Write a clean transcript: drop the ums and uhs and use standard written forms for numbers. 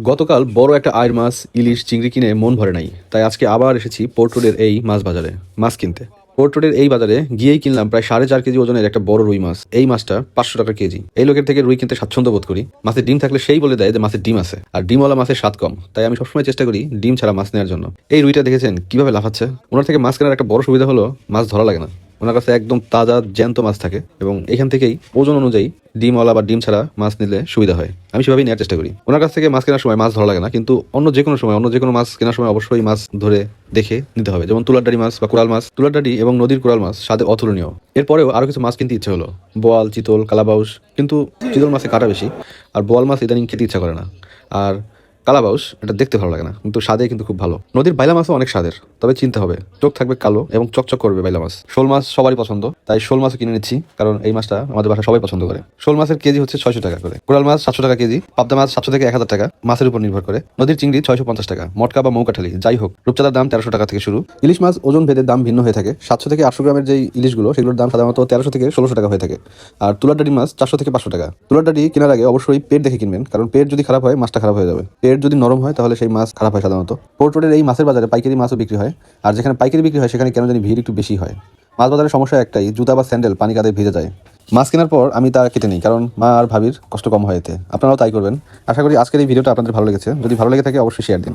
গতকাল বড় একটা আয়ের মাছ, ইলিশ, চিংড়ি কিনে মন ভরে নাই, তাই আজকে আবার এসেছি পোর্ট রোডের এই মাছ বাজারে মাছ কিনতে। পোর্ট রোডের এই বাজারে গিয়েই কিনলাম প্রায় 4.5 কেজি ওজনের একটা বড় রুই মাছ। এই মাছটা 500 টাকা কেজি। এই লোকের থেকে রুই কিনতে স্বাচ্ছন্দ্য বোধ করি। মাছের ডিম থাকলে সেই বলে দেয় যে মাছের ডিম আছে, আর ডিমওয়ালা মাছের স্বাদ কম, তাই আমি সবসময় চেষ্টা করি ডিম ছাড়া মাছ নেওয়ার জন্য। এই রুইটা দেখেছেন কিভাবে লাফাচ্ছে। ওনার থেকে মাছ কেনার একটা বড় সুবিধা হলো মাছ ধরা লাগে না। ওনার কাছে একদম তাজা জ্যান্ত মাছ থাকে এবং এখান থেকেই ওজন অনুযায়ী ডিমওয়ালা বা ডিম ছাড়া মাছ নিলে সুবিধা হয়। আমি সেভাবেই নেওয়ার চেষ্টা করি। ওনার কাছ থেকে মাছ কেনার সময় মাছ ধরা লাগে না, কিন্তু অন্য যে কোনো সময় অন্য যে কোনো মাছ কেনার সময় অবশ্যই মাছ ধরে দেখে নিতে হবে। যেমন তুলারডাড়ি মাছ বা কোরাল মাছ। তুলারডাড়ি এবং নদীর কোরাল মাছ স্বাদে অতুলনীয়। এরপরেও আরও কিছু মাছ কিনতে ইচ্ছে হলো, বোয়াল, চিতল, কালাবাউস। কিন্তু চিতল মাছে কাটা বেশি, আর বোয়াল মাছ ইদানিং খেতে ইচ্ছা করে না। আর কালাবাউস এটা দেখতে ভালো লাগে না, কিন্তু স্বাদে কিন্তু খুব ভালো। নদীর বাইলা মাছও অনেক স্বাদের, তবে চিনতে হবে চোখ থাকবে কালো এবং চকচক করবে বাইলা মাছ। শোল মাছ সবারই পছন্দ, তাই শোল মাছও কিনে নিচ্ছি, কারণ এই মাছটা আমাদের বাসায় সবাই পছন্দ করে। শোল মাছের কেজি হচ্ছে 600 টাকা করে। কোরাল মাছ 700 টাকা কেজি। পাবদা মাছ 700 থেকে 1000 টাকা, মাছের উপর নির্ভর করে। নদীর চিংড়ি 650 টাকা। মটকা বা মৌকাঠালি যাই হোক, রূপচাঁদার দাম 1300 টাকা থেকে শুরু। ইলিশ মাছ ওজন ভেদে দাম ভিন্ন হয়ে থাকে। 700 থেকে 800 গ্রামের যে ইলিশগুলো, সেগুলোর দাম সাধারণত 1300 থেকে 1600 টাকা হয়ে থাকে। আর তুলারডাড়ি মাছ 400 থেকে 500 টাকা। তুলারডাড়ি কেনার আগে অবশ্যই পেট দেখে কিনবেন, কারণ পেট যদি খারাপ হয় মাছটা খারাপ হয়ে যাবে। পেট যদি নরম হয় তাহলে সেই মাছ খারাপ হয় সাধারণত। পোর্ট রোডের এই মাছের বাজারে পাইকারি মাছও বিক্রি হয়, আর যেখানে পাইকারি বিক্রি হয় সেখানে কেন জানি ভিড় একটু বেশি হয়। মাছ বাজারের সমস্যা একটাই, জুতা বা স্যান্ডেল পানি কাদায় ভিজে যায়। মাছ কেনার পর আমি তা কেটে নিই, কারণ মা আর ভাবির কষ্ট কম হয় এতে। আপনারাও তাই করবেন। আশা করি আজকের এই ভিডিওটা আপনাদের ভালো লেগেছে। যদি ভালো লেগে থাকে অবশ্যই শেয়ার দিন।